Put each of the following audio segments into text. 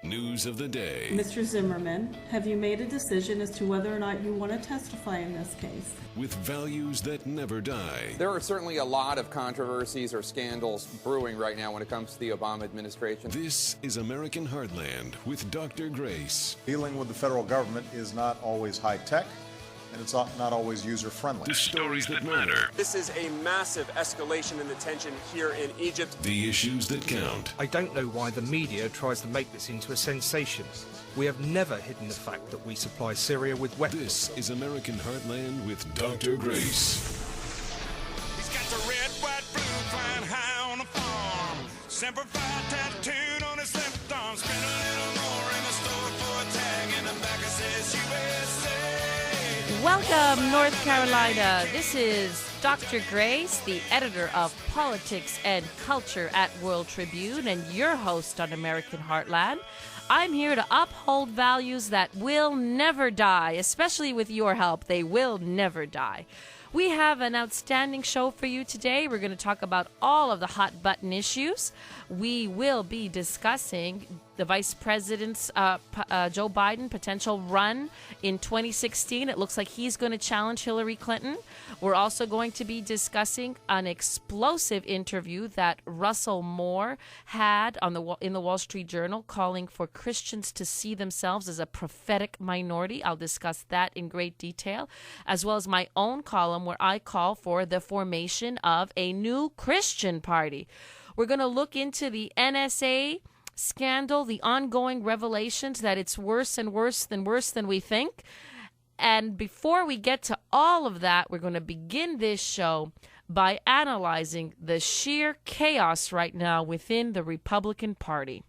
news of the day. Mr. Zimmerman, have you made a decision as to whether or not you want to testify in this case? With values that never die. There are certainly a lot of controversies or scandals brewing right now when it comes to the Obama administration. This is American Heartland with Dr. Grace. Dealing with the federal government is not always high-tech, and it's not always user-friendly. The stories that matter. This is a massive escalation in the tension here in Egypt. The issues that count. I don't know why the media tries to make this into a sensation. We have never hidden the fact that we supply Syria with weapons. This is American Heartland with Dr. Grace. He's got the red, white, blue flying high on a farm. Semper Fi tattooed on his left arm. Spend a little more in the store for a tag, and the back it says USA. Welcome, North Carolina. This is Dr. Grace, the editor of Politics and Culture at World Tribune, and your host on American Heartland. I'm here to uphold values that will never die, especially with your help. They will never die. We have an outstanding show for you today. We're going to talk about all of the hot button issues. We will be discussing the Vice President's Joe Biden potential run in 2016. It looks like he's going to challenge Hillary Clinton. We're also going to be discussing an explosive interview that Russell Moore had in the Wall Street Journal, calling for Christians to see themselves as a prophetic minority. I'll discuss that in great detail, as well as my own column where I call for the formation of a new Christian party. We're going to look into the NSA scandal, the ongoing revelations that it's worse and worse than we think. And before we get to all of that, we're going to begin this show by analyzing the sheer chaos right now within the Republican Party.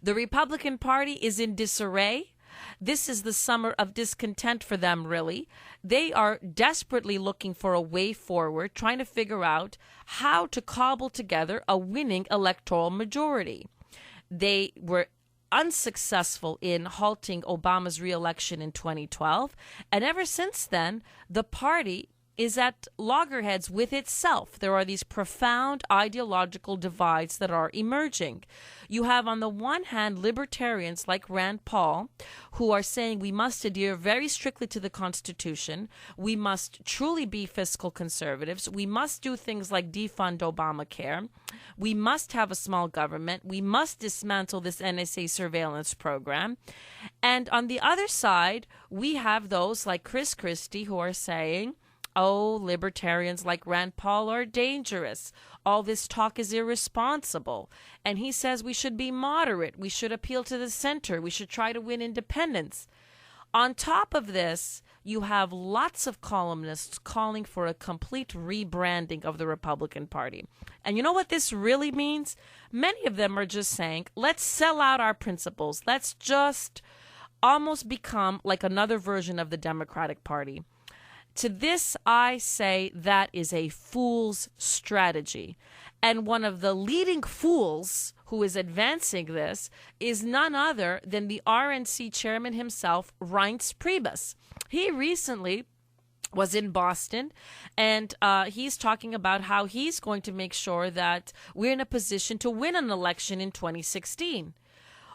The Republican Party is in disarray. This is the summer of discontent for them, really. They are desperately looking for a way forward, trying to figure out how to cobble together a winning electoral majority. They were unsuccessful in halting Obama's re-election in 2012, and ever since then, the party is at loggerheads with itself. There are these profound ideological divides that are emerging. You have, on the one hand, libertarians like Rand Paul, who are saying we must adhere very strictly to the Constitution. We must truly be fiscal conservatives. We must do things like defund Obamacare. We must have a small government. We must dismantle this NSA surveillance program. And on the other side, we have those like Chris Christie who are saying, oh, libertarians like Rand Paul are dangerous. All this talk is irresponsible. And he says we should be moderate. We should appeal to the center. We should try to win independence. On top of this, you have lots of columnists calling for a complete rebranding of the Republican Party. And you know what this really means? Many of them are just saying, let's sell out our principles. Let's just almost become like another version of the Democratic Party. To this, I say that is a fool's strategy. And one of the leading fools who is advancing this is none other than the RNC chairman himself, Reince Priebus. He recently was in Boston, and he's talking about how he's going to make sure that we're in a position to win an election in 2016.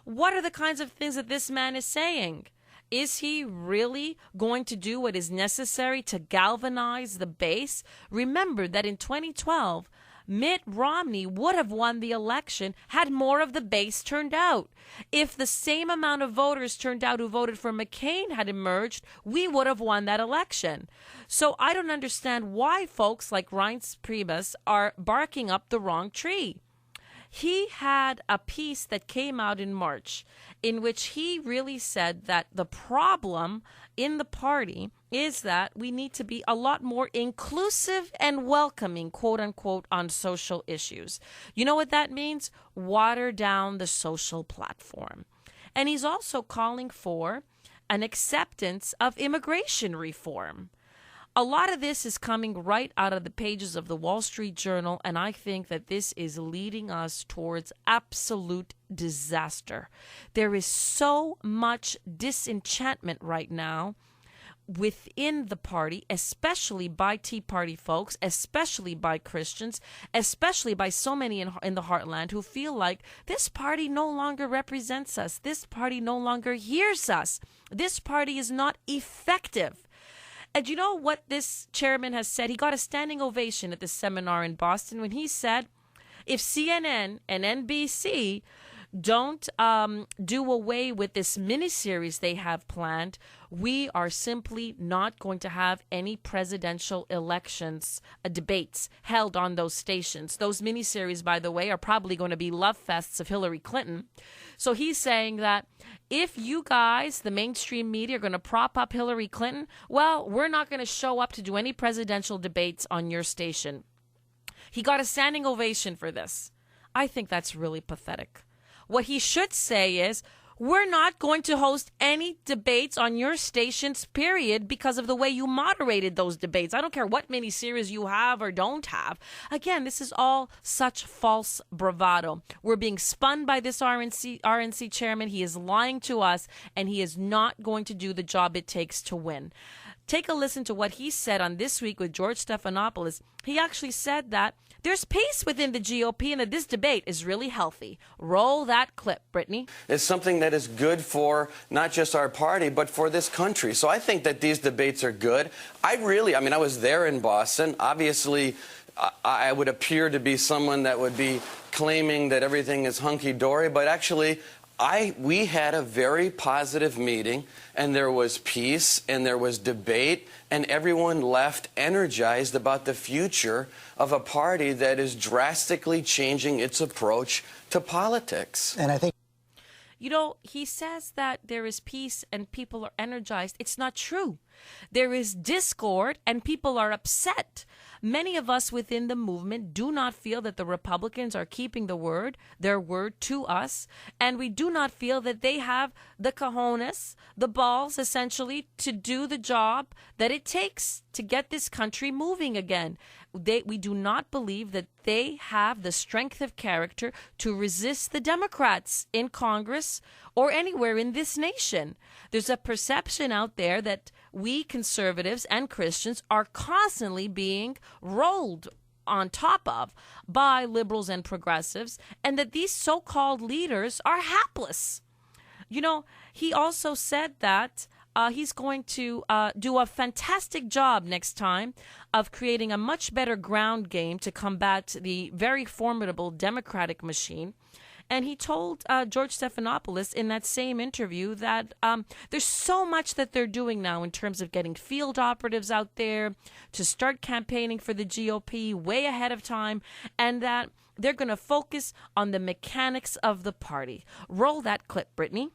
What are the kinds of things that this man is saying? Is he really going to do what is necessary to galvanize the base? Remember that in 2012, Mitt Romney would have won the election had more of the base turned out. If the same amount of voters turned out who voted for McCain had emerged, we would have won that election. So I don't understand why folks like Reince Priebus are barking up the wrong tree. He had a piece that came out in March in which he really said that the problem in the party is that we need to be a lot more inclusive and welcoming, quote unquote, on social issues. You know what that means? Water down the social platform. And he's also calling for an acceptance of immigration reform. A lot of this is coming right out of the pages of the Wall Street Journal, and I think that this is leading us towards absolute disaster. There is so much disenchantment right now within the party, especially by Tea Party folks, especially by Christians, especially by so many in the Heartland who feel like this party no longer represents us. This party no longer hears us. This party is not effective. And you know what this chairman has said? He got a standing ovation at the seminar in Boston when he said, if CNN and NBC don't do away with this miniseries they have planned, we are simply not going to have any presidential elections debates held on those stations. Those miniseries, by the way, are probably going to be love fests of Hillary Clinton. So he's saying that if you guys, the mainstream media, are going to prop up Hillary Clinton, well, we're not going to show up to do any presidential debates on your station. He got a standing ovation for this. I think that's really pathetic. What he should say is, we're not going to host any debates on your stations, period, because of the way you moderated those debates. I don't care what miniseries you have or don't have. Again, this is all such false bravado. We're being spun by this RNC chairman. He is lying to us, and he is not going to do the job it takes to win. Take a listen to what he said on This Week with George Stephanopoulos. He actually said that there's peace within the GOP and that this debate is really healthy. Roll that clip, Brittany. It's something that is good for not just our party, but for this country. So I think that these debates are good. I was there in Boston. Obviously, I would appear to be someone that would be claiming that everything is hunky-dory, but actually, we had a very positive meeting, and there was peace, and there was debate, and everyone left energized about the future of a party that is drastically changing its approach to politics. And I think, you know, he says that there is peace and people are energized. It's not true. There is discord and people are upset. Many of us within the movement do not feel that the Republicans are keeping their word to us, and we do not feel that they have the cojones, the balls, essentially, to do the job that it takes to get this country moving again. We do not believe that they have the strength of character to resist the Democrats in Congress or anywhere in this nation. There's a perception out there that we conservatives and Christians are constantly being rolled on top of by liberals and progressives, and that these so-called leaders are hapless. You know, he also said that he's going to do a fantastic job next time of creating a much better ground game to combat the very formidable Democratic machine. And he told George Stephanopoulos in that same interview that there's so much that they're doing now in terms of getting field operatives out there to start campaigning for the GOP way ahead of time, and that they're going to focus on the mechanics of the party. Roll that clip, Brittany.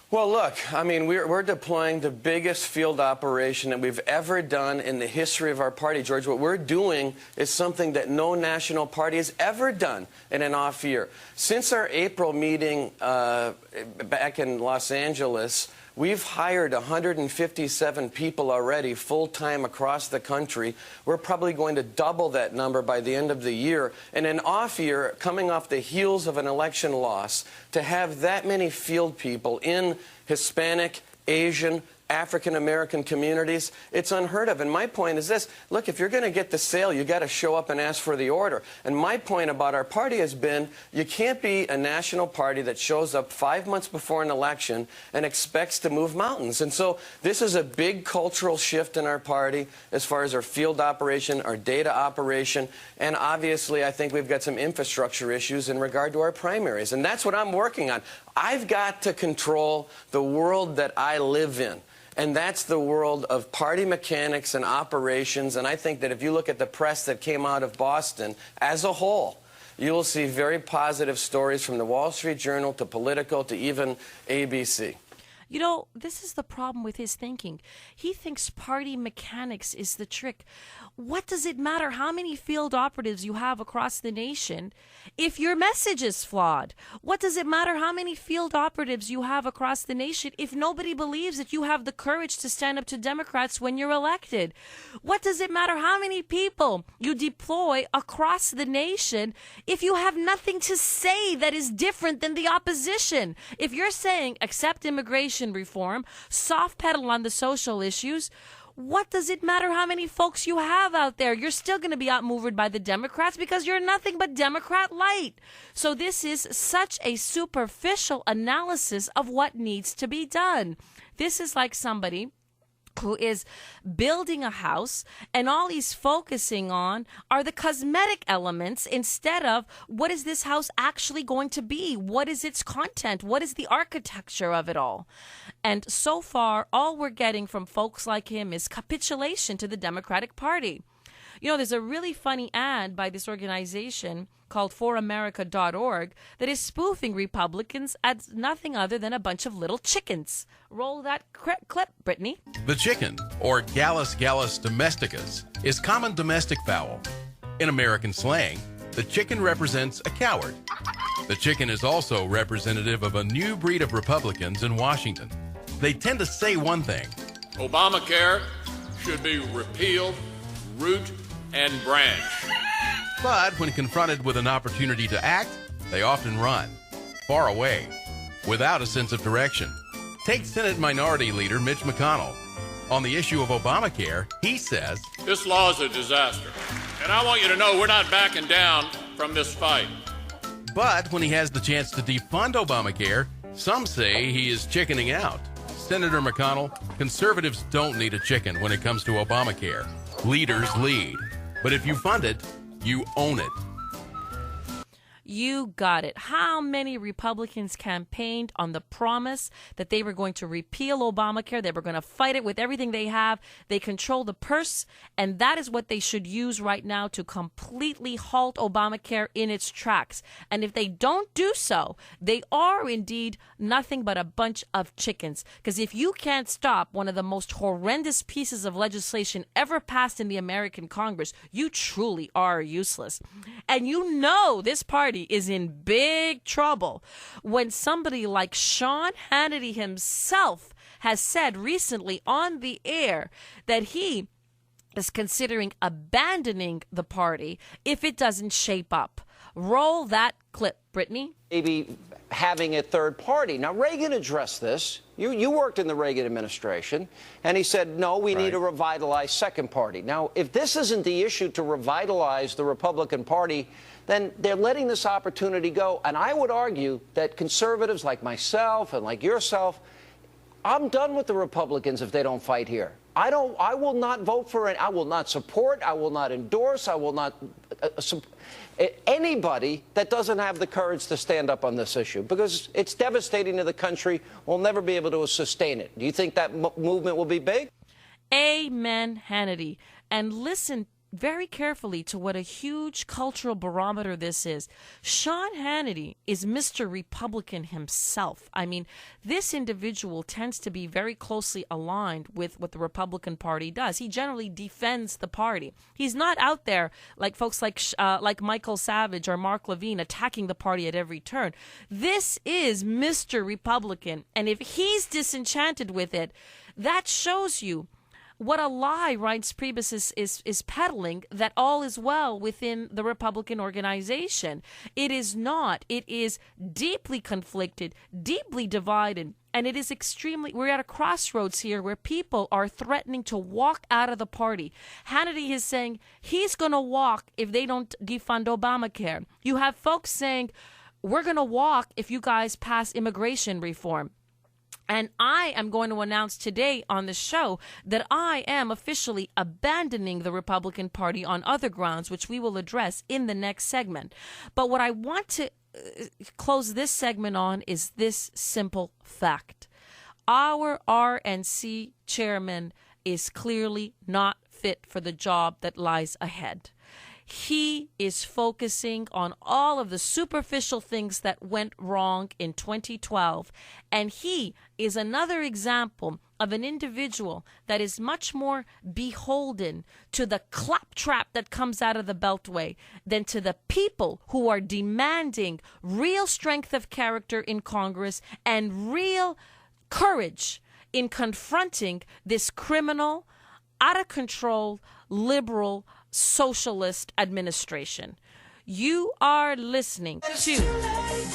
Well, look, I mean, we're deploying the biggest field operation that we've ever done in the history of our party, George. What we're doing is something that no national party has ever done in an off year. Since our April meeting back in Los Angeles, we've hired 157 people already full-time across the country. We're probably going to double that number by the end of the year. In an off year, coming off the heels of an election loss, to have that many field people in Hispanic, Asian, African-American communities, it's unheard of. And my point is this. Look, if you're going to get the sale, you got to show up and ask for the order. And my point about our party has been, you can't be a national party that shows up 5 months before an election and expects to move mountains. And so this is a big cultural shift in our party as far as our field operation, our data operation, and obviously I think we've got some infrastructure issues in regard to our primaries. And that's what I'm working on. I've got to control the world that I live in. And that's the world of party mechanics and operations. And I think that if you look at the press that came out of Boston as a whole, you will see very positive stories from the Wall Street Journal to Politico to even ABC. You know, this is the problem with his thinking. He thinks party mechanics is the trick. What does it matter how many field operatives you have across the nation if your message is flawed? What does it matter how many field operatives you have across the nation if nobody believes that you have the courage to stand up to Democrats when you're elected? What does it matter how many people you deploy across the nation if you have nothing to say that is different than the opposition? If you're saying accept immigration immigration reform, soft pedal on the social issues. What does it matter how many folks you have out there? You're still going to be outmaneuvered by the Democrats because you're nothing but Democrat light. So this is such a superficial analysis of what needs to be done. This is like somebody who is building a house and all he's focusing on are the cosmetic elements instead of what is this house actually going to be? What is its content? What is the architecture of it all? And so far, all we're getting from folks like him is capitulation to the Democratic Party. You know, there's a really funny ad by this organization called foramerica.org that is spoofing Republicans as nothing other than a bunch of little chickens. Roll that clip, Brittany. The chicken, or Gallus domesticus, is common domestic fowl. In American slang, the chicken represents a coward. The chicken is also representative of a new breed of Republicans in Washington. They tend to say one thing: Obamacare should be repealed, root and branch. But when confronted with an opportunity to act, they often run, far away, without a sense of direction. Take Senate Minority Leader Mitch McConnell. On the issue of Obamacare, he says, This law is a disaster, and I want you to know we're not backing down from this fight. But when he has the chance to defund Obamacare, some say he is chickening out. Senator McConnell, conservatives don't need a chicken when it comes to Obamacare. Leaders lead. But if you fund it, you own it. You got it. How many Republicans campaigned on the promise that they were going to repeal Obamacare? They were going to fight it with everything they have. They control the purse, and that is what they should use right now to completely halt Obamacare in its tracks. And if they don't do so, they are indeed nothing but a bunch of chickens. Because if you can't stop one of the most horrendous pieces of legislation ever passed in the American Congress, you truly are useless. And you know this party is in big trouble when somebody like Sean Hannity himself has said recently on the air that he is considering abandoning the party if it doesn't shape up. Roll that clip, Brittany. Maybe having a third party. Now, Reagan addressed this. You worked in the Reagan administration, and he said, no, we need a revitalized second party. Now, if this isn't the issue to revitalize the Republican Party, then they're letting this opportunity go. And I would argue that conservatives like myself and like yourself, I'm done with the Republicans if they don't fight here. I will not vote for it. I will not support. I will not endorse. I will not anybody that doesn't have the courage to stand up on this issue, because it's devastating to the country. We'll never be able to sustain it. Do you think that movement will be big? Amen, Hannity. And listen very carefully to what a huge cultural barometer this is. Sean Hannity is Mr. Republican himself. I mean, this individual tends to be very closely aligned with what the Republican Party does. He generally defends the party. He's not out there like folks like Michael Savage or Mark Levine attacking the party at every turn. This is Mr. Republican. And if he's disenchanted with it, that shows you what a lie Reince Priebus is peddling, that all is well within the Republican organization. It is not. It is deeply conflicted, deeply divided, and it is we're at a crossroads here where people are threatening to walk out of the party. Hannity is saying he's going to walk if they don't defund Obamacare. You have folks saying, we're going to walk if you guys pass immigration reform. And I am going to announce today on the show that I am officially abandoning the Republican Party on other grounds, which we will address in the next segment. But what I want to close this segment on is this simple fact. Our RNC chairman is clearly not fit for the job that lies ahead. He is focusing on all of the superficial things that went wrong in 2012. And he is another example of an individual that is much more beholden to the claptrap that comes out of the Beltway than to the people who are demanding real strength of character in Congress and real courage in confronting this criminal, out of control, liberal, socialist administration. You are listening to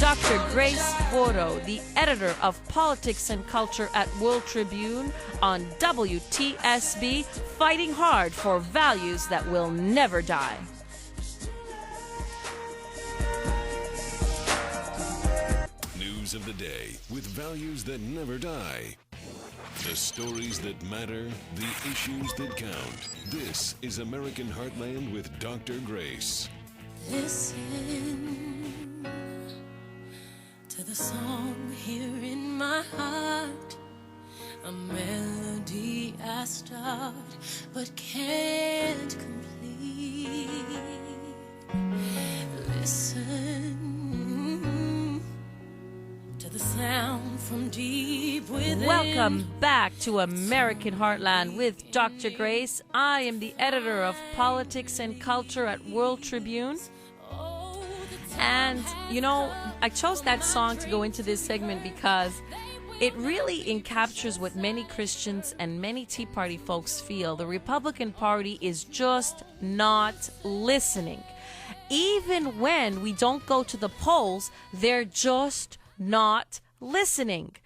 Dr. Grace Vuoto, the editor of Politics and Culture at World Tribune, on WTSB, fighting hard for values that will never die. News of the day with values that never die. The stories that matter, the issues that count. This is American Heartland with Dr. Grace. Listen to the song here in my heart, a melody I start but can't complete. Listen to the sound from deep within. Welcome back to American Heartland with Dr. Grace. I am the editor of Politics and Culture at World Tribune. And, you know, I chose that song to go into this segment because it really encaptures what many Christians and many Tea Party folks feel. The Republican Party is just not listening. Even when we don't go to the polls, they're just not listening.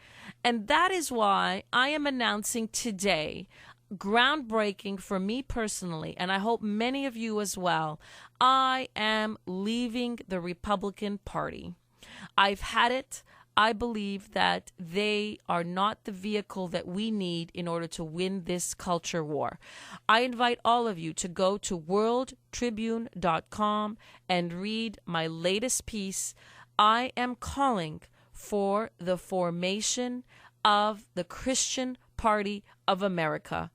And that is why I am announcing today, groundbreaking for me personally, and I hope many of you as well, I am leaving the Republican Party. I've had it. I believe that they are not the vehicle that we need in order to win this culture war. I invite all of you to go to worldtribune.com and read my latest piece. I am calling for the formation of the Christian Party of America.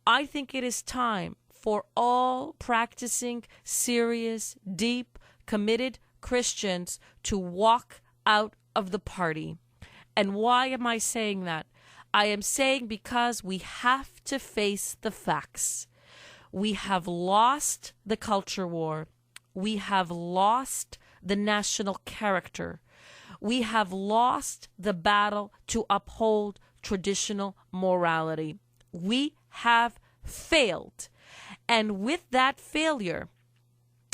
I think it is time for all practicing, serious, deep, committed Christians to walk out of the party. And why am I saying that? I am saying because we have to face the facts. We have lost the culture war. We have lost the national character. We have lost the battle to uphold traditional morality. We have failed. And with that failure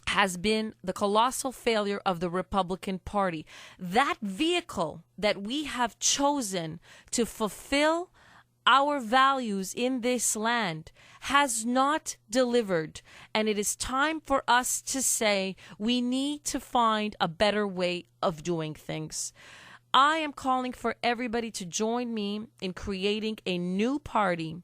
has been the colossal failure of the Republican Party. That vehicle that we have chosen to fulfill our values in this land has not delivered. And it is time for us to say we need to find a better way of doing things. I am calling for everybody to join me in creating a new party,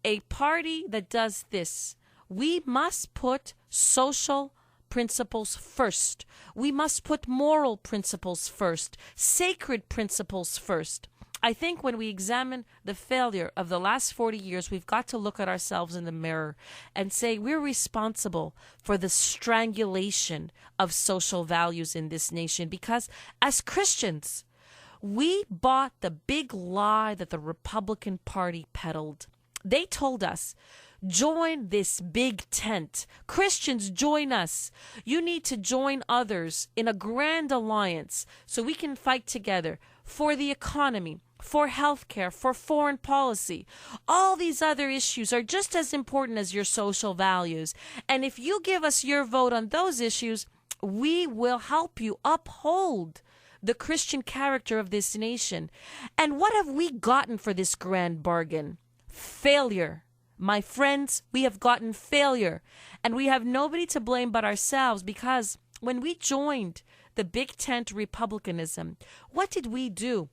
a party that does this. We must put social principles first. We must put moral principles first, sacred principles first. I think when we examine the failure of the last 40 years, we've got to look at ourselves in the mirror and say we're responsible for the strangulation of social values in this nation because as Christians, we bought the big lie that the Republican Party peddled. They told us, join this big tent. Christians, join us. You need to join others in a grand alliance so we can fight together for the economy, for healthcare, for foreign policy. All these other issues are just as important as your social values. And if you give us your vote on those issues, we will help you uphold the Christian character of this nation. And what have we gotten for this grand bargain? Failure. My friends, we have gotten failure. And we have nobody to blame but ourselves because when we joined the big tent republicanism, what did we do?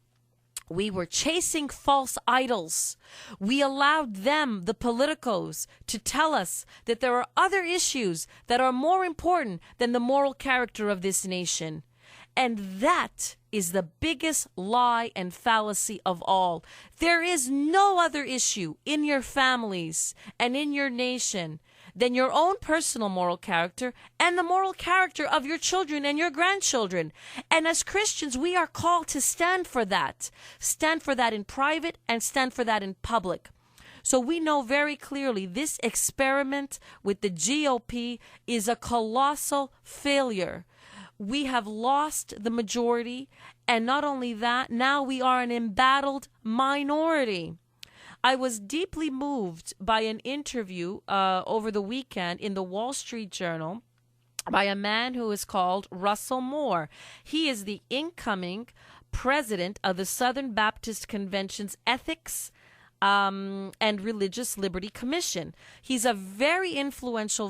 We were chasing false idols. We allowed them, the politicos, to tell us that there are other issues that are more important than the moral character of this nation. And that is the biggest lie and fallacy of all. There is no other issue in your families and in your nation than your own personal moral character and the moral character of your children and your grandchildren. And as Christians, we are called to stand for that. Stand for that in private and stand for that in public. So we know very clearly this experiment with the GOP is a colossal failure. We have lost the majority, and not only that, now we are an embattled minority. I was deeply moved by an interview over the weekend in the Wall Street Journal by a man who is called Russell Moore. He is the incoming president of the Southern Baptist Convention's Ethics and Religious Liberty Commission. He's a very influential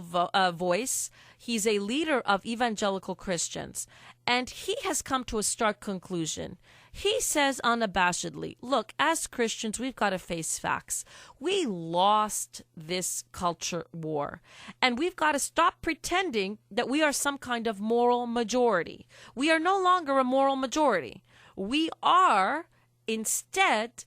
voice. He's a leader of evangelical Christians. And he has come to a stark conclusion. He says unabashedly, look, as Christians, we've got to face facts. We lost this culture war. And we've got to stop pretending that we are some kind of moral majority. We are no longer a moral majority. We are, instead,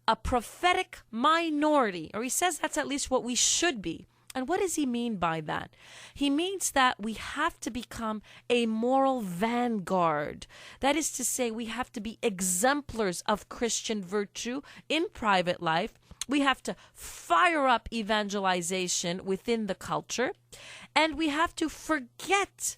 a prophetic minority. Or he says that's at least what we should be. And what does he mean by that? He means that we have to become a moral vanguard. That is to say, we have to be exemplars of Christian virtue in private life. We have to fire up evangelization within the culture. And we have to forget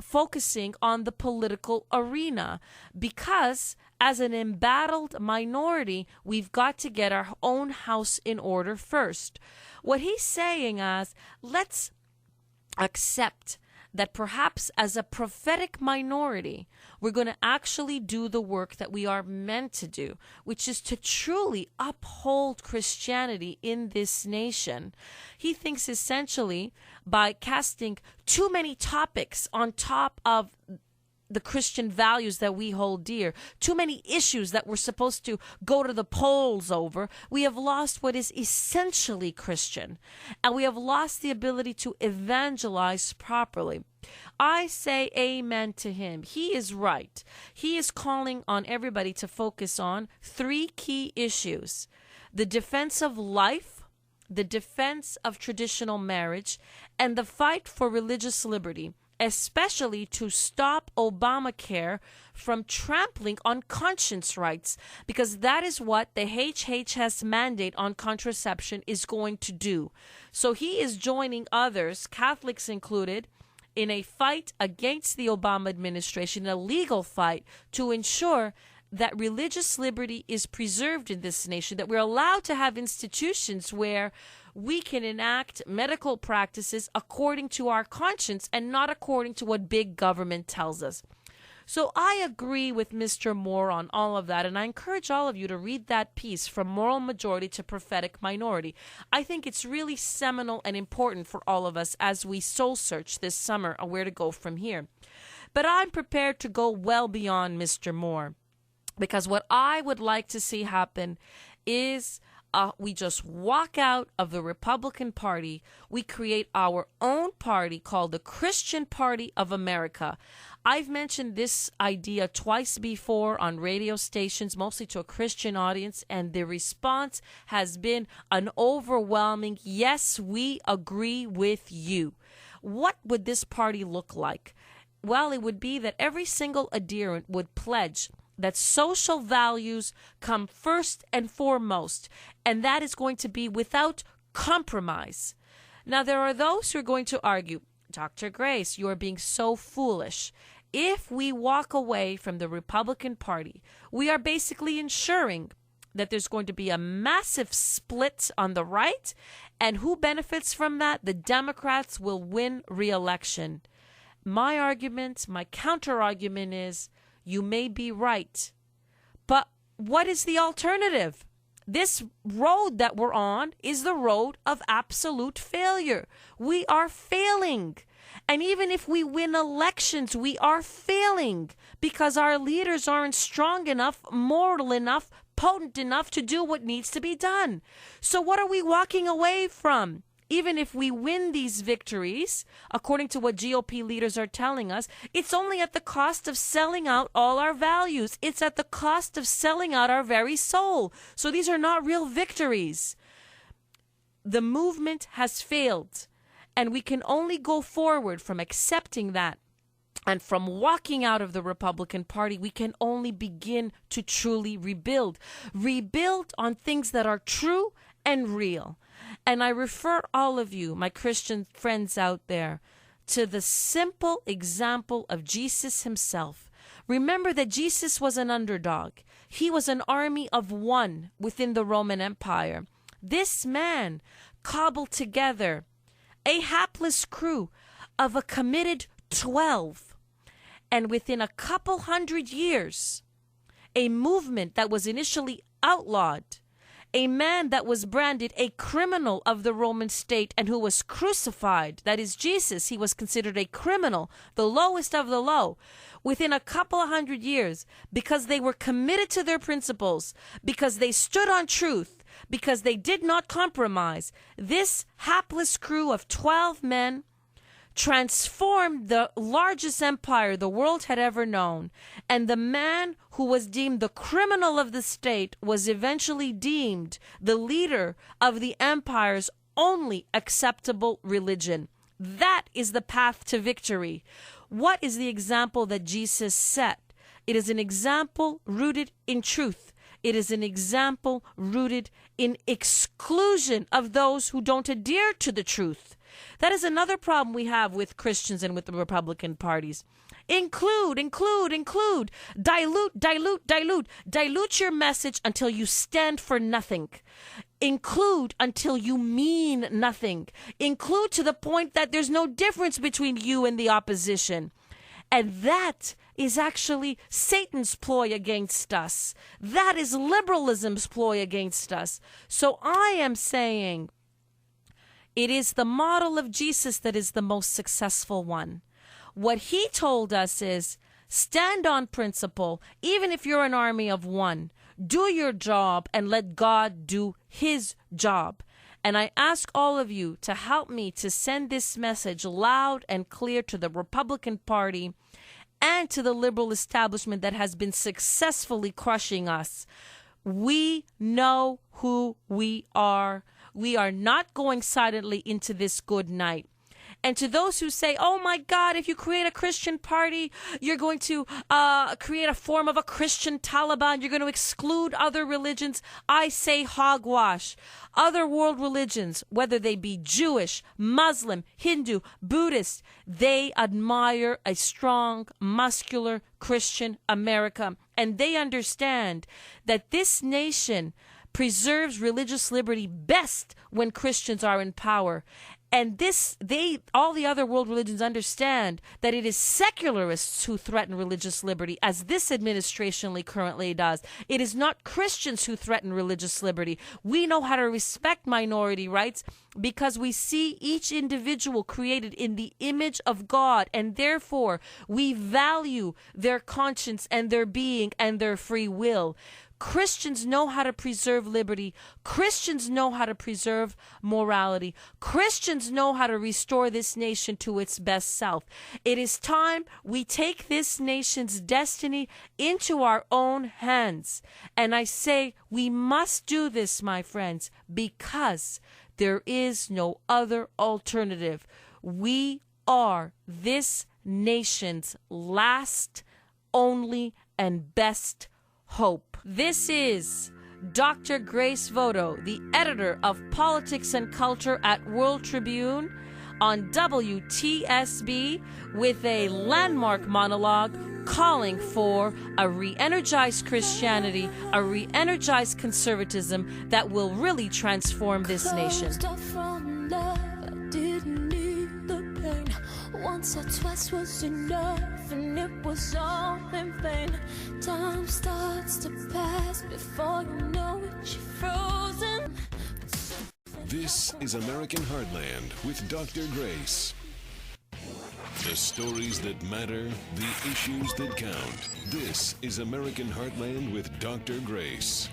focusing on the political arena, because as an embattled minority, we've got to get our own house in order first. What he's saying is, let's accept that perhaps as a prophetic minority, we're going to actually do the work that we are meant to do, which is to truly uphold Christianity in this nation. He thinks essentially by casting too many topics on top of the Christian values that we hold dear, too many issues that we're supposed to go to the polls over, we have lost what is essentially Christian, and we have lost the ability to evangelize properly. I say amen to him. He is right. He is calling on everybody to focus on three key issues: the defense of life, the defense of traditional marriage, and the fight for religious liberty, especially to stop Obamacare from trampling on conscience rights, because that is what the HHS mandate on contraception is going to do. So he is joining others, Catholics included, in a fight against the Obama administration, a legal fight to ensure that religious liberty is preserved in this nation, that we're allowed to have institutions where we can enact medical practices according to our conscience and not according to what big government tells us. So I agree with Mr. Moore on all of that, and I encourage all of you to read that piece, From Moral Majority to Prophetic Minority. I think it's really seminal and important for all of us as we soul search this summer on where to go from here. But I'm prepared to go well beyond Mr. Moore, because what I would like to see happen is we just walk out of the Republican Party. We create our own party called the Christian Party of America. I've mentioned this idea twice before on radio stations, mostly to a Christian audience, and the response has been an overwhelming, yes, we agree with you. What would this party look like? Well, it would be that every single adherent would pledge that social values come first and foremost, and that is going to be without compromise. Now, there are those who are going to argue, Dr. Grace, you are being so foolish. If we walk away from the Republican Party, we are basically ensuring that there's going to be a massive split on the right, and who benefits from that? The Democrats will win re-election. My argument, my counter-argument is, you may be right, but what is the alternative? This road that we're on is the road of absolute failure. We are failing. And even if we win elections, we are failing because our leaders aren't strong enough, moral enough, potent enough to do what needs to be done. So what are we walking away from? Even if we win these victories, according to what GOP leaders are telling us, it's only at the cost of selling out all our values. It's at the cost of selling out our very soul. So these are not real victories. The movement has failed, and we can only go forward from accepting that. And from walking out of the Republican Party, we can only begin to truly rebuild. Rebuild on things that are true and real. And I refer all of you, my Christian friends out there, to the simple example of Jesus himself. Remember that Jesus was an underdog. He was an army of one within the Roman Empire. This man cobbled together a hapless crew of a committed 12. And within a couple hundred years, a movement that was initially outlawed, a man that was branded a criminal of the Roman state and who was crucified, that is Jesus, he was considered a criminal, the lowest of the low. Within a couple of hundred years, because they were committed to their principles, because they stood on truth, because they did not compromise, this hapless crew of 12 men transformed the largest empire the world had ever known. And the man who was deemed the criminal of the state was eventually deemed the leader of the empire's only acceptable religion. That is the path to victory. What is the example that Jesus set? It is an example rooted in truth. It is an example rooted in exclusion of those who don't adhere to the truth. That is another problem we have with Christians and with the Republican parties. Include. Dilute your message until you stand for nothing. Include until you mean nothing. Include to the point that there's no difference between you and the opposition. And that is actually Satan's ploy against us. That is liberalism's ploy against us. So I am saying it is the model of Jesus that is the most successful one. What he told us is stand on principle, even if you're an army of one. Do your job and let God do his job. And I ask all of you to help me to send this message loud and clear to the Republican Party and to the liberal establishment that has been successfully crushing us. We know who we are. We are not going silently into this good night. And to those who say, oh my God, if you create a Christian party, you're going to create a form of a Christian Taliban. You're going to exclude other religions. I say hogwash. Other world religions, whether they be Jewish, Muslim, Hindu, Buddhist, they admire a strong, muscular Christian America. And they understand that this nation preserves religious liberty best when Christians are in power. And all the other world religions understand that it is secularists who threaten religious liberty, as this administration currently does. It is not Christians who threaten religious liberty. We know how to respect minority rights because we see each individual created in the image of God, and therefore we value their conscience and their being and their free will. Christians know how to preserve liberty. Christians know how to preserve morality. Christians know how to restore this nation to its best self. It is time we take this nation's destiny into our own hands. And I say we must do this, my friends, because there is no other alternative. We are this nation's last, only, and best hope. This is Dr. Grace Vuoto, the editor of Politics and Culture at World Tribune, on WTSB, with a landmark monologue calling for a re-energized Christianity, a re-energized conservatism that will really transform this nation. Once or twice was enough, and it was all in vain. Time starts to pass before you know it, you're frozen. This is American Heartland with Dr. Grace. The stories that matter, the issues that count. This is American Heartland with Dr. Grace.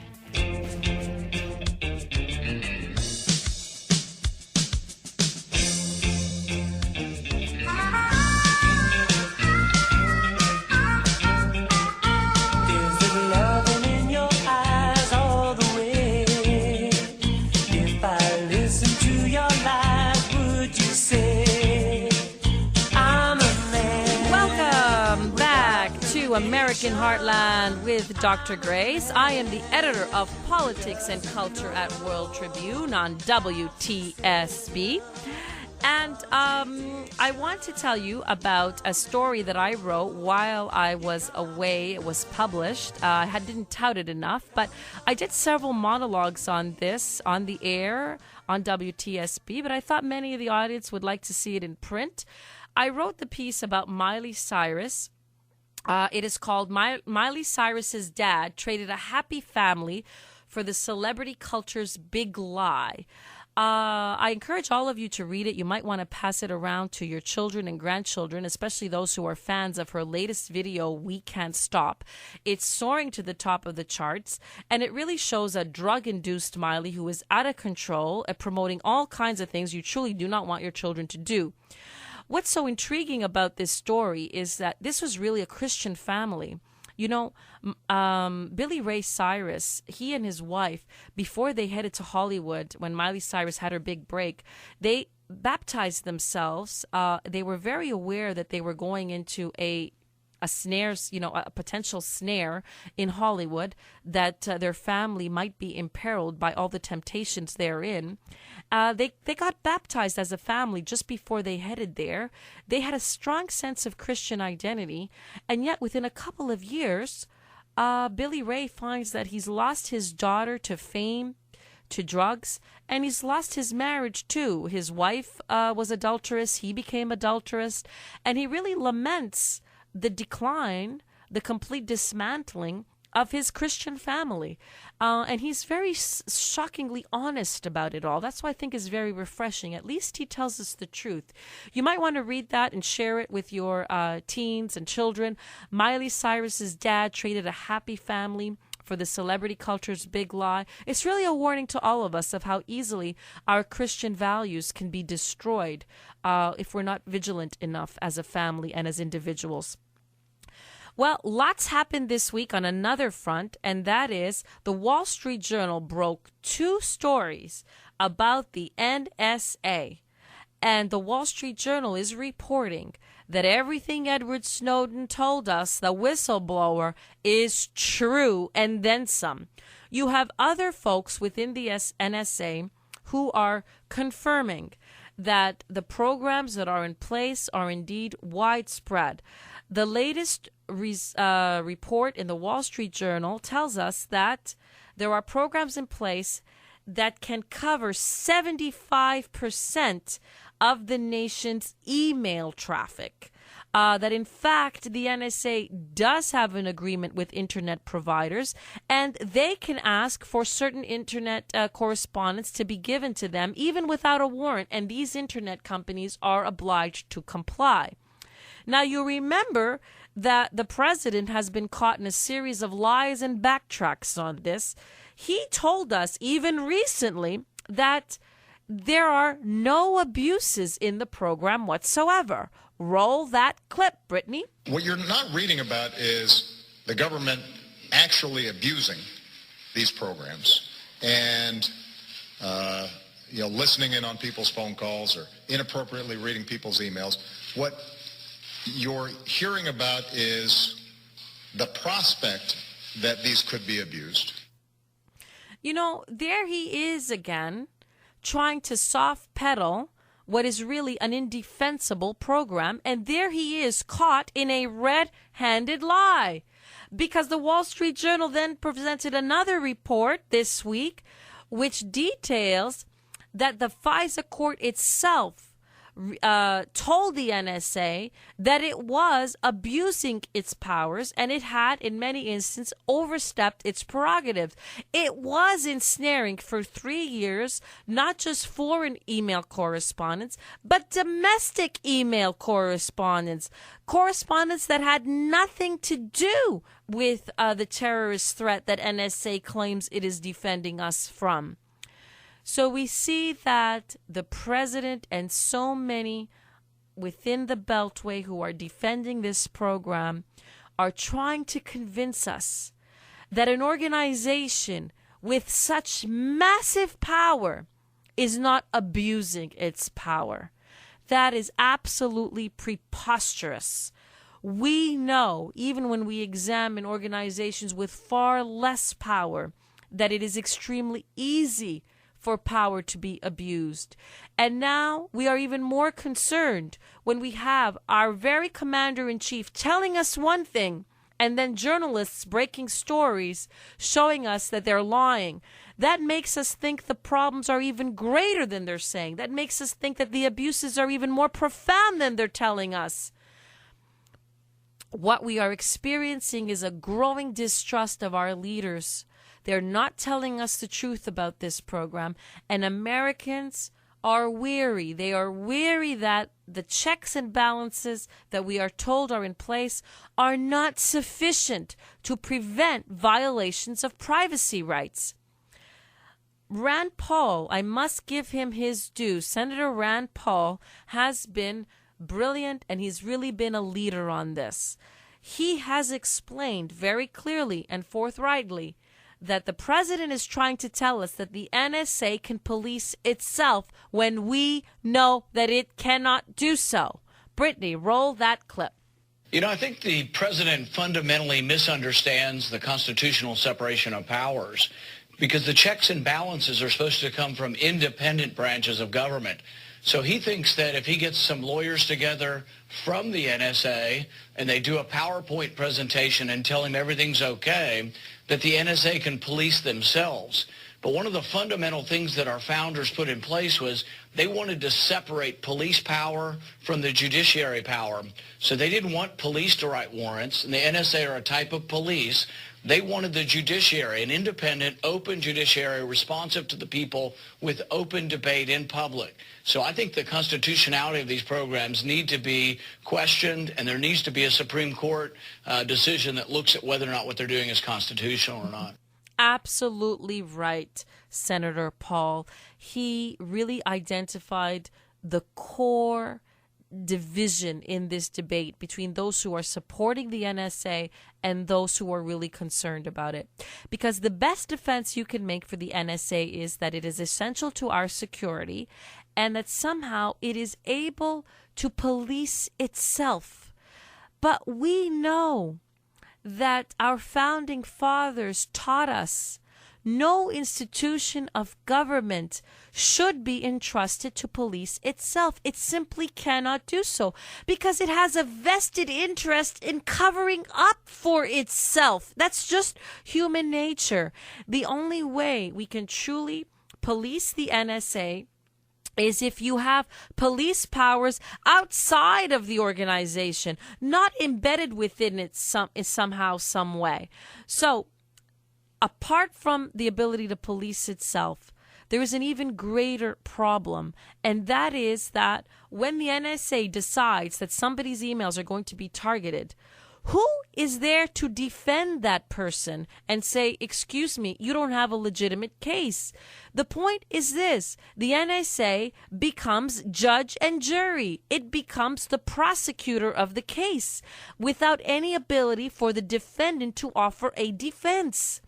American Heartland with Dr. Grace. I am the editor of Politics and Culture at World Tribune on WTSB. And I want to tell you about a story that I wrote while I was away. It was published. I didn't tout it enough, but I did several monologues on this on the air on WTSB, but I thought many of the audience would like to see it in print. I wrote the piece about Miley Cyrus. It is called Miley Cyrus's Dad Traded a Happy Family for the Celebrity Culture's Big Lie. I encourage all of you to read it. You might want to pass it around to your children and grandchildren, especially those who are fans of her latest video, We Can't Stop. It's soaring to the top of the charts, and it really shows a drug-induced Miley who is out of control at promoting all kinds of things you truly do not want your children to do. What's so intriguing about this story is that this was really a Christian family. You know, Billy Ray Cyrus, he and his wife, before they headed to Hollywood, when Miley Cyrus had her big break, they baptized themselves. They were very aware that they were going into a potential snare in Hollywood, that their family might be imperiled by all the temptations therein. They got baptized as a family just before they headed there. They had a strong sense of Christian identity, and yet within a couple of years, Billy Ray finds that he's lost his daughter to fame, to drugs, and he's lost his marriage too. His wife was adulterous, he became adulterous, and he really laments the decline, the complete dismantling of his Christian family. And he's very shockingly honest about it all. That's why I think is very refreshing. At least he tells us the truth. You might want to read that and share it with your teens and children. Miley Cyrus's Dad Traded a Happy Family for the Celebrity Culture's Big Lie. It's really a warning to all of us of how easily our Christian values can be destroyed if we're not vigilant enough as a family and as individuals. Well, lots happened this week on another front, and that is the Wall Street Journal broke 2 stories about the NSA. And the Wall Street Journal is reporting that everything Edward Snowden told us, the whistleblower, is true and then some. You have other folks within the NSA who are confirming that the programs that are in place are indeed widespread. The latest report in the Wall Street Journal tells us that there are programs in place that can cover 75% of the nation's email traffic. That in fact, the NSA does have an agreement with internet providers, and they can ask for certain internet correspondence to be given to them, even without a warrant, and these internet companies are obliged to comply. Now, you remember that the president has been caught in a series of lies and backtracks on this. He told us even recently that there are no abuses in the program whatsoever. Roll that clip, Brittany. What you're not reading about is the government actually abusing these programs and listening in on people's phone calls or inappropriately reading people's emails. What you're hearing about is the prospect that these could be abused. You know, there he is again, trying to soft pedal what is really an indefensible program, and there he is caught in a red-handed lie. Because the Wall Street Journal then presented another report this week which details that the FISA court itself told the NSA that it was abusing its powers, and it had, in many instances, overstepped its prerogatives. It was ensnaring for 3 years, not just foreign email correspondence, but domestic email correspondence that had nothing to do with the terrorist threat that NSA claims it is defending us from. So we see that the president and so many within the Beltway who are defending this program are trying to convince us that an organization with such massive power is not abusing its power. That is absolutely preposterous. We know, even when we examine organizations with far less power, that it is extremely easy for power to be abused. And now we are even more concerned when we have our very commander-in-chief telling us one thing and then journalists breaking stories showing us that they're lying. That makes us think the problems are even greater than they're saying. That makes us think that the abuses are even more profound than they're telling us. What we are experiencing is a growing distrust of our leaders. They're not telling us the truth about this program, and Americans are weary. They are weary that the checks and balances that we are told are in place are not sufficient to prevent violations of privacy rights. Rand Paul, I must give him his due. Senator Rand Paul has been brilliant, and he's really been a leader on this. He has explained very clearly and forthrightly that the president is trying to tell us that the NSA can police itself when we know that it cannot do so. Brittany, roll that clip. You know, I think the president fundamentally misunderstands the constitutional separation of powers, because the checks and balances are supposed to come from independent branches of government. So he thinks that if he gets some lawyers together from the NSA and they do a PowerPoint presentation and tell him everything's okay, that the NSA can police themselves. But one of the fundamental things that our founders put in place was they wanted to separate police power from the judiciary power. So they didn't want police to write warrants, and the NSA are a type of police. They wanted the judiciary, an independent, open judiciary responsive to the people with open debate in public. So I think the constitutionality of these programs need to be questioned, and there needs to be a Supreme Court decision that looks at whether or not what they're doing is constitutional or not. Absolutely right, Senator Paul. He really identified the core division in this debate between those who are supporting the NSA and those who are really concerned about it. Because the best defense you can make for the NSA is that it is essential to our security and that somehow it is able to police itself. But we know that our founding fathers taught us no institution of government should be entrusted to police itself. It simply cannot do so because it has a vested interest in covering up for itself. That's just human nature. The only way we can truly police the NSA is if you have police powers outside of the organization, not embedded within it somehow, some way. So, apart from the ability to police itself, there is an even greater problem, and that is that when the NSA decides that somebody's emails are going to be targeted, who is there to defend that person and say, excuse me, you don't have a legitimate case? The point is this: the NSA becomes judge and jury. It becomes the prosecutor of the case without any ability for the defendant to offer a defense.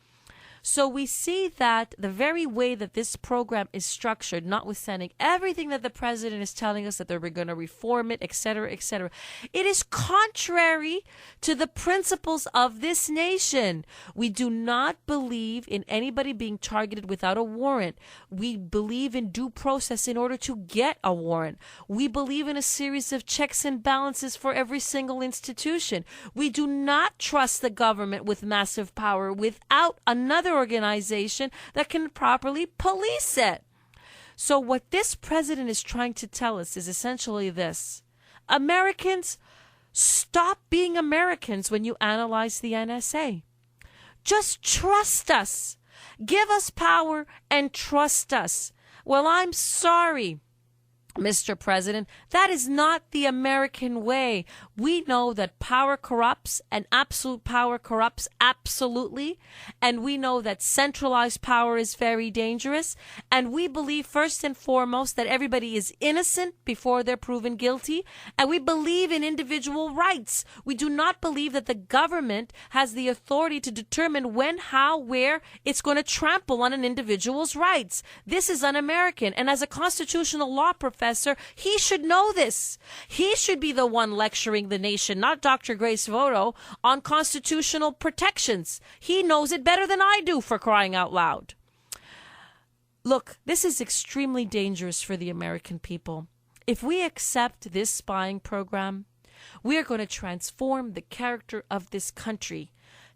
So we see that the very way that this program is structured, notwithstanding everything that the president is telling us that they're going to reform it, etc., it is contrary to the principles of this nation. We do not believe in anybody being targeted without a warrant. We believe in due process in order to get a warrant. We believe in a series of checks and balances for every single institution. We do not trust the government with massive power without another organization that can properly police it. So what this president is trying to tell us is essentially this: Americans, stop being Americans when you analyze the NSA. Just trust us. Give us power and trust us. Well, I'm sorry, Mr. President, that is not the American way. We know that power corrupts and absolute power corrupts absolutely. And we know that centralized power is very dangerous. And we believe first and foremost that everybody is innocent before they're proven guilty. And we believe in individual rights. We do not believe that the government has the authority to determine when, how, where it's going to trample on an individual's rights. This is un-American. And as a constitutional law professor, he should know this. He should be the one lecturing the nation, not Dr. Grace Vuoto, on constitutional protections. He knows it better than I do, for crying out loud. Look, this is extremely dangerous for the American people. If we accept this spying program, we are going to transform the character of this country.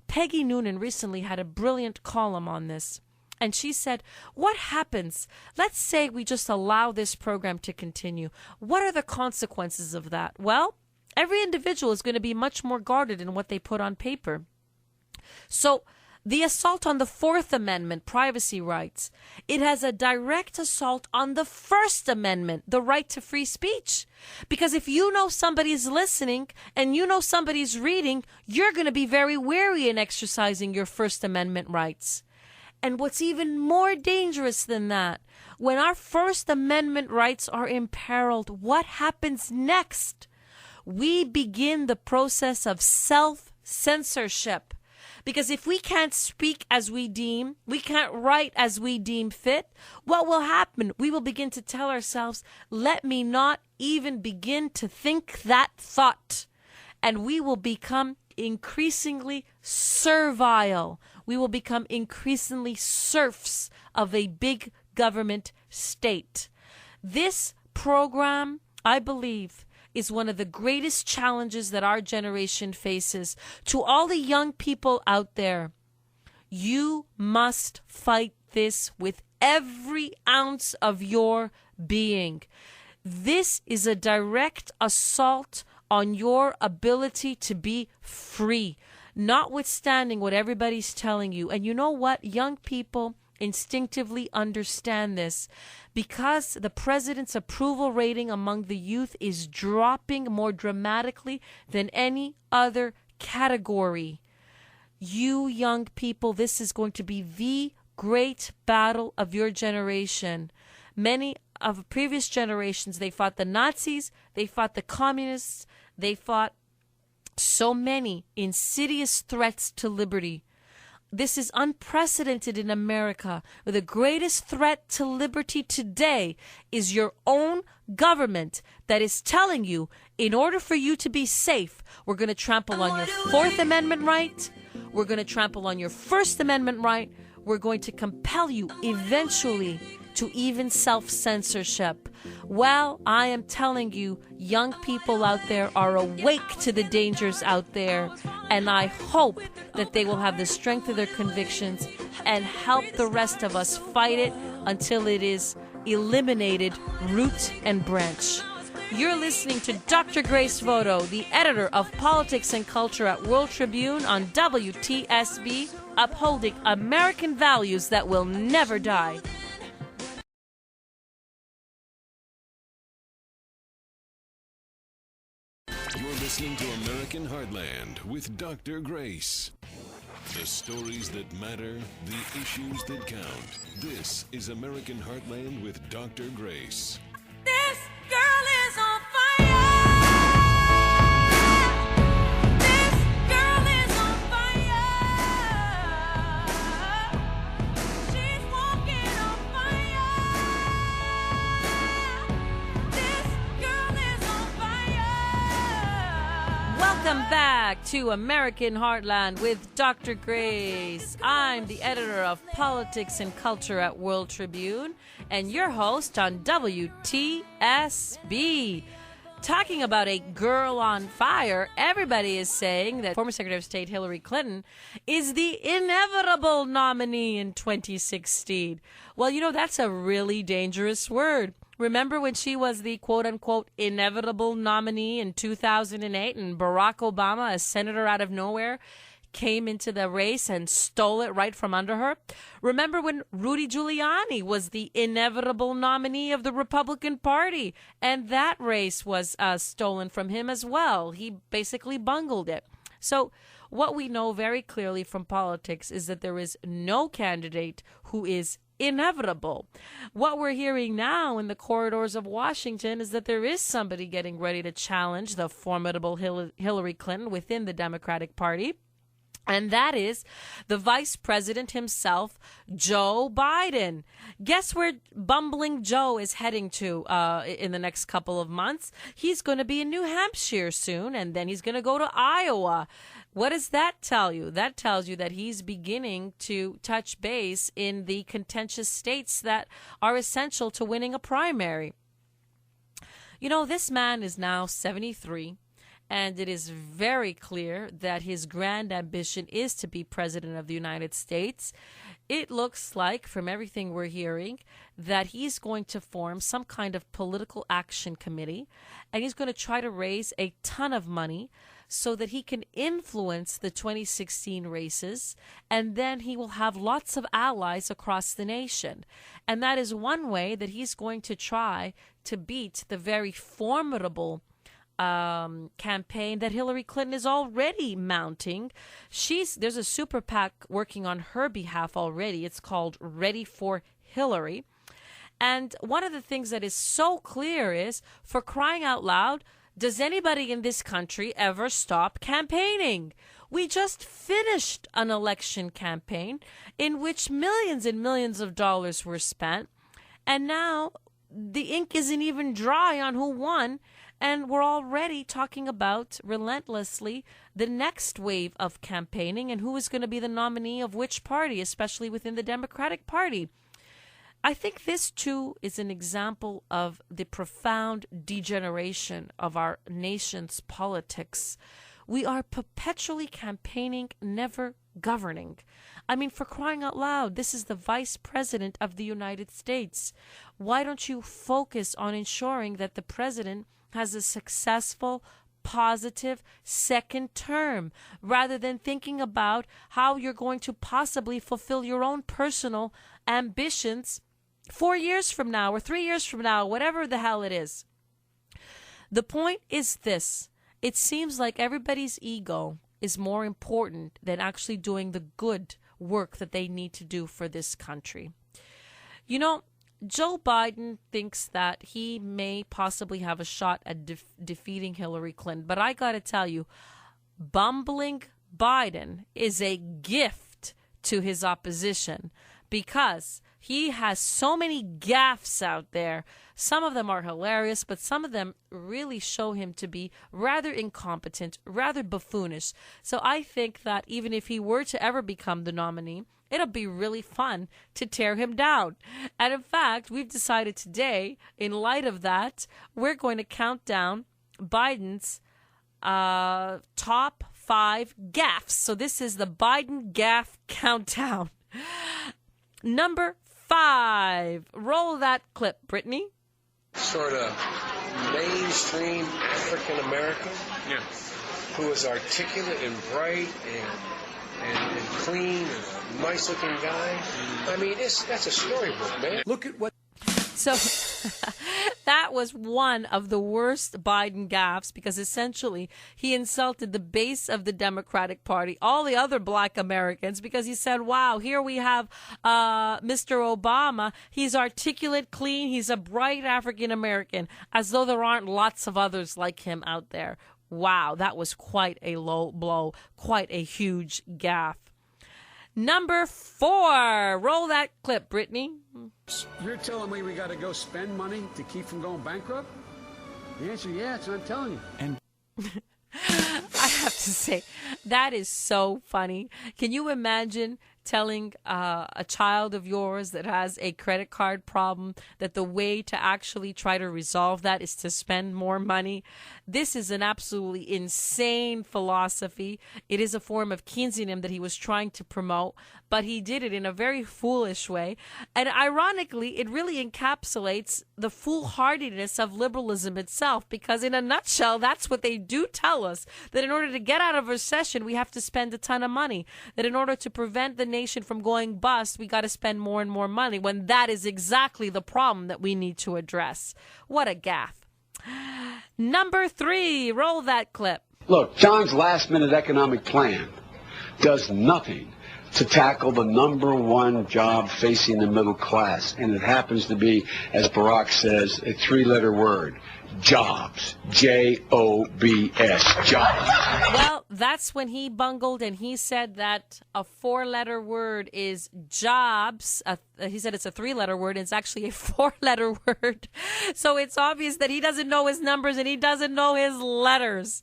Peggy Noonan recently had a brilliant column on this. And she said, what happens? Let's say we just allow this program to continue. What are the consequences of that? Well, every individual is going to be much more guarded in what they put on paper. So the assault on the Fourth Amendment, privacy rights, it has a direct assault on the First Amendment, the right to free speech. Because if you know somebody's listening and you know somebody's reading, you're going to be very wary in exercising your First Amendment rights. And what's even more dangerous than that, when our First Amendment rights are imperiled, what happens next? We begin the process of self-censorship. Because if we can't speak as we deem, we can't write as we deem fit, what will happen? We will begin to tell ourselves, let me not even begin to think that thought. And we will become increasingly servile. We will become increasingly serfs of a big government state. This program, I believe, is one of the greatest challenges that our generation faces. To all the young people out there, you must fight this with every ounce of your being. This is a direct assault on your ability to be free, notwithstanding what everybody's telling you. And you know what? Young people instinctively understand this because the president's approval rating among the youth is dropping more dramatically than any other category. You young people, this is going to be the great battle of your generation. Many of previous generations, they fought the Nazis, they fought the communists, they fought so many insidious threats to liberty. This is unprecedented in America. The greatest threat to liberty today is your own government that is telling you, in order for you to be safe, we're going to trample on your Fourth Amendment right, we're going to trample on your First Amendment right, we're going to compel you eventually to even self-censorship. Well, I am telling you, young people out there are awake to the dangers out there, and I hope that they will have the strength of their convictions and help the rest of us fight it until it is eliminated root and branch. You're listening to Dr. Grace Vuoto, the editor of Politics and Culture at World Tribune on WTSB, upholding American values that will never die. You're listening to American Heartland with Dr. Grace. The stories that matter, the issues that count. This is American Heartland with Dr. Grace. This girl is on fire. This girl is on fire. She's walking on fire. This girl is on fire. Welcome back to American Heartland with Dr. Grace. I'm the editor of Politics and Culture at World Tribune and your host on WTSB. Talking about a girl on fire, everybody is saying that former Secretary of State Hillary Clinton is the inevitable nominee in 2016. Well, you know, that's a really dangerous word. Remember when she was the quote-unquote inevitable nominee in 2008 and Barack Obama, a senator out of nowhere, came into the race and stole it right from under her? Remember when Rudy Giuliani was the inevitable nominee of the Republican Party and that race was stolen from him as well? He basically bungled it. So what we know very clearly from politics is that there is no candidate who is inevitable. What we're hearing now in the corridors of Washington is that there is somebody getting ready to challenge the formidable Hillary Clinton within the Democratic Party. And that is the vice president himself, Joe Biden. Guess where bumbling Joe is heading to in the next couple of months? He's going to be in New Hampshire soon, and then he's going to go to Iowa. What does that tell you? That tells you that he's beginning to touch base in the contentious states that are essential to winning a primary. You know, this man is now 73. And it is very clear that his grand ambition is to be president of the United States. It looks like, from everything we're hearing, that he's going to form some kind of political action committee, and he's going to try to raise a ton of money so that he can influence the 2016 races, and then he will have lots of allies across the nation. And that is one way that he's going to try to beat the very formidable campaign that Hillary Clinton is already mounting. There's a super PAC working on her behalf already. It's called Ready for Hillary. And one of the things that is so clear is, for crying out loud, does anybody in this country ever stop campaigning? We just finished an election campaign in which millions and millions of dollars were spent, and now the ink isn't even dry on who won. And we're already talking about relentlessly the next wave of campaigning and who is going to be the nominee of which party, especially within the Democratic Party. I think this, too, is an example of the profound degeneration of our nation's politics. We are perpetually campaigning, never governing. I mean, for crying out loud, this is the Vice President of the United States. Why don't you focus on ensuring that the President has a successful, positive second term, rather than thinking about how you're going to possibly fulfill your own personal ambitions 4 years from now or 3 years from now, whatever the hell it is. The point is this. It seems like everybody's ego is more important than actually doing the good work that they need to do for this country. You know, Joe Biden thinks that he may possibly have a shot at defeating Hillary Clinton. But I got to tell you, bumbling Biden is a gift to his opposition because he has so many gaffes out there. Some of them are hilarious, but some of them really show him to be rather incompetent, rather buffoonish. So I think that even if he were to ever become the nominee, it'll be really fun to tear him down. And in fact, we've decided today, in light of that, we're going to count down Biden's top 5 gaffes. So this is the Biden Gaffe Countdown. Number 5. Roll that clip, Brittany. Sort of mainstream African American, who is articulate and bright and clean, and nice looking guy. I mean, that's a storybook, man. Look at what. So that was one of the worst Biden gaffes, because essentially he insulted the base of the Democratic Party, all the other black Americans, because he said, wow, here we have Mr. Obama. He's articulate, clean. He's a bright African American, as though there aren't lots of others like him out there. Wow, that was quite a low blow, quite a huge gaffe. Number 4. Roll that clip, Brittany. You're telling me we got to go spend money to keep from going bankrupt? The answer, yeah, that's what I'm telling you. And I have to say, that is so funny. Can you imagine telling a child of yours that has a credit card problem that the way to actually try to resolve that is to spend more money? This is an absolutely insane philosophy. It is a form of Keynesianism that he was trying to promote, but he did it in a very foolish way. And ironically, it really encapsulates the foolhardiness of liberalism itself, because in a nutshell, that's what they do tell us, that in order to get out of recession, we have to spend a ton of money, that in order to prevent the nation from going bust, we got to spend more and more money, when that is exactly the problem that we need to address. What a gaffe. Number 3, roll that clip. look, John's last-minute economic plan does nothing to tackle the number one job facing the middle class, and it happens to be, as Barack says, a 3-letter word. jobs. Jobs. Jobs. Well, that's when he bungled and he said that a 4-letter word is jobs. He said it's a 3-letter word. It's actually a 4-letter word. So it's obvious that he doesn't know his numbers and he doesn't know his letters.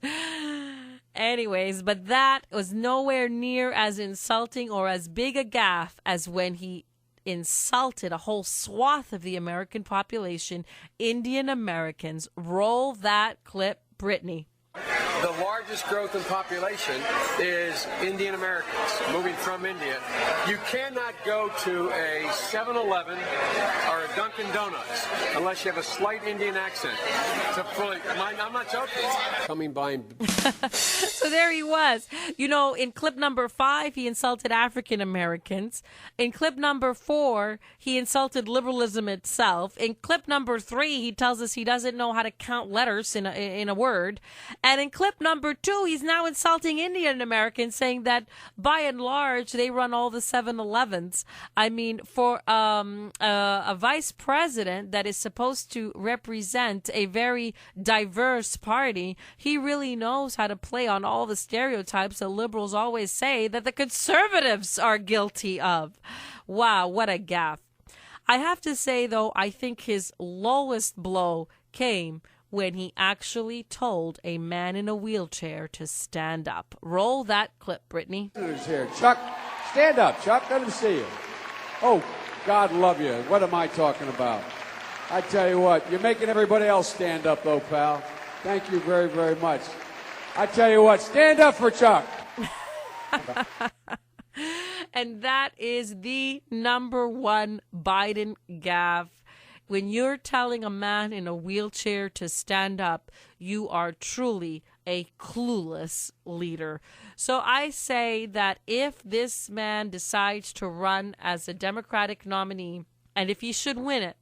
Anyways, but that was nowhere near as insulting or as big a gaffe as when he insulted a whole swath of the American population, Indian Americans. Roll that clip, Brittany. The largest growth in population is Indian Americans moving from India. You cannot go to a 7-Eleven or a Dunkin' Donuts unless you have a slight Indian accent. I'm not joking. Coming by. So there he was. You know, in clip number 5, he insulted African Americans. In clip number 4, he insulted liberalism itself. In clip number 3, he tells us he doesn't know how to count letters in a word. And in clip number 2, he's now insulting Indian Americans, saying that by and large, they run all the 7-Elevens. I mean, for a vice president that is supposed to represent a very diverse party, he really knows how to play on all the stereotypes that liberals always say that the conservatives are guilty of. Wow, what a gaffe. I have to say, though, I think his lowest blow came when he actually told a man in a wheelchair to stand up. Roll that clip, Brittany. Here. Chuck, stand up, Chuck. Let him see you. Oh, God love you. What am I talking about? I tell you what, you're making everybody else stand up, though, pal. Thank you very, very much. I tell you what, stand up for Chuck. And that is the number one Biden gaffe. When you're telling a man in a wheelchair to stand up, you are truly a clueless leader. So I say that if this man decides to run as a Democratic nominee, and if he should win it,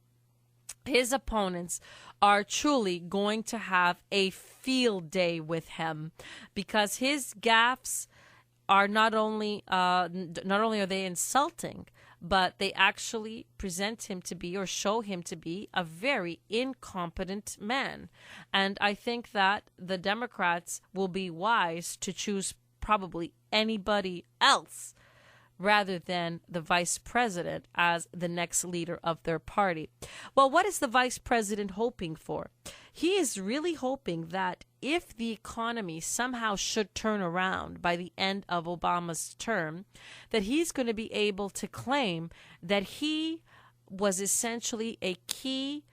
his opponents are truly going to have a field day with him, because his gaffes are not only are they insulting, but they actually present him to be, or show him to be, a very incompetent man. And I think that the Democrats will be wise to choose probably anybody else rather than the vice president as the next leader of their party. Well, what is the vice president hoping for? He is really hoping that if the economy somehow should turn around by the end of Obama's term, that he's going to be able to claim that he was essentially a key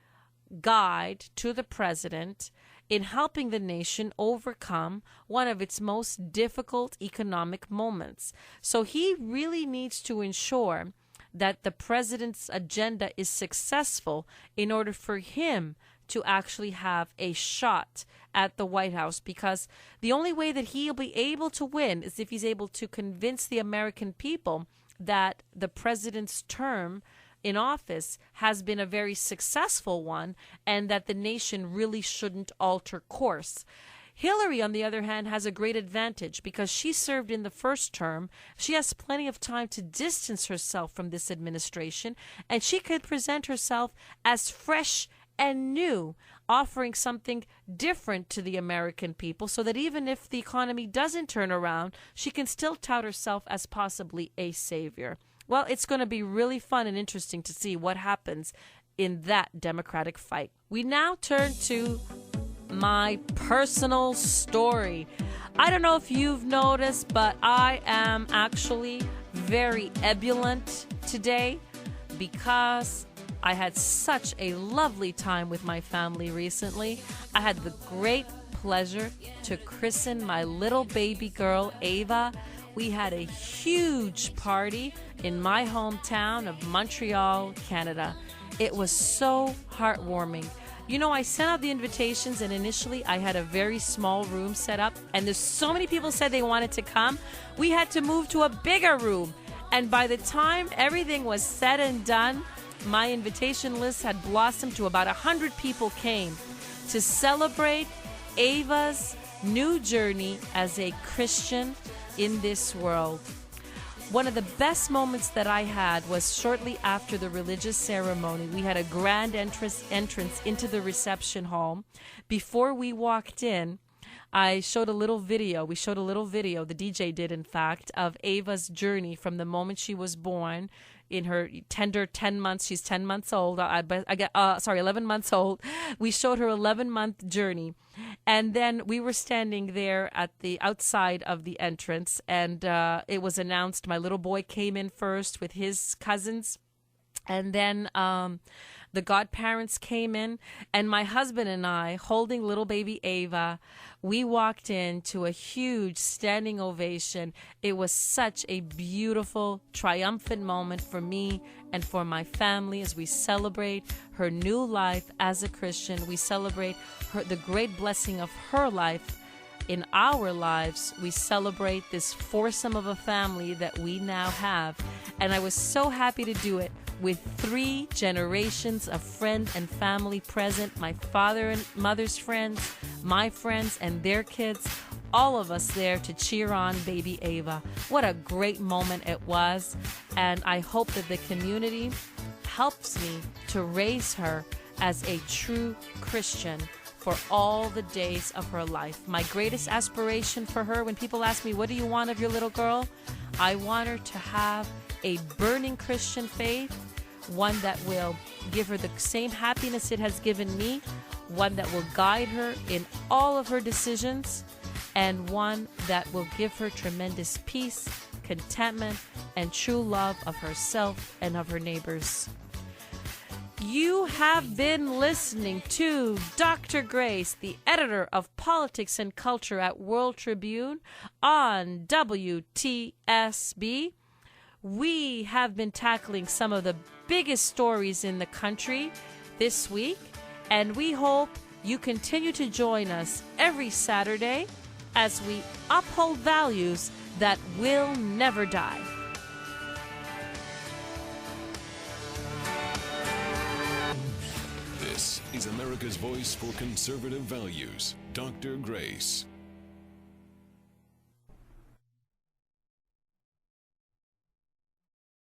guide to the president in helping the nation overcome one of its most difficult economic moments. So he really needs to ensure that the president's agenda is successful in order for him to actually have a shot at the White House, because the only way that he'll be able to win is if he's able to convince the American people that the president's term in office has been a very successful one and that the nation really shouldn't alter course. Hillary, on the other hand, has a great advantage because she served in the first term. She has plenty of time to distance herself from this administration, and she could present herself as fresh and new, offering something different to the American people, so that even if the economy doesn't turn around, she can still tout herself as possibly a savior. Well, it's going to be really fun and interesting to see what happens in that Democratic fight. We now turn to my personal story. I don't know if you've noticed, but I am actually very ebullient today because I had such a lovely time with my family recently. I had the great pleasure to christen my little baby girl, Ava. We had a huge party in my hometown of Montreal, Canada. It was so heartwarming. You know, I sent out the invitations, and initially I had a very small room set up, and there's so many people said they wanted to come. We had to move to a bigger room, and by the time everything was said and done, my invitation list had blossomed to about 100 people came to celebrate Ava's new journey as a Christian in this world. One of the best moments that I had was shortly after the religious ceremony. We had a grand entrance into the reception hall. Before we walked in, I showed a little video. We showed a little video, the DJ did, in fact, of Ava's journey from the moment she was born in her tender 10 months. She's 10 months old. 11 months old. We showed her 11-month journey. And then we were standing there at the outside of the entrance, and it was announced my little boy came in first with his cousins. And then the godparents came in, and my husband and I, holding little baby Ava, we walked into a huge standing ovation. It was such a beautiful, triumphant moment for me and for my family as we celebrate her new life as a Christian. We celebrate the great blessing of her life in our lives. We celebrate this foursome of a family that we now have. And I was so happy to do it with 3 generations of friends and family present, my father and mother's friends, my friends and their kids, all of us there to cheer on baby Ava. What a great moment it was. And I hope that the community helps me to raise her as a true Christian for all the days of her life. My greatest aspiration for her, when people ask me, what do you want of your little girl? I want her to have a burning Christian faith, one that will give her the same happiness it has given me, one that will guide her in all of her decisions, and one that will give her tremendous peace, contentment, and true love of herself and of her neighbors. You have been listening to Dr. Grace, the editor of Politics and Culture at World Tribune, on WTSB. We have been tackling some of the biggest stories in the country this week, and we hope you continue to join us every Saturday as we uphold values that will never die. This is America's voice for conservative values, Dr. Grace.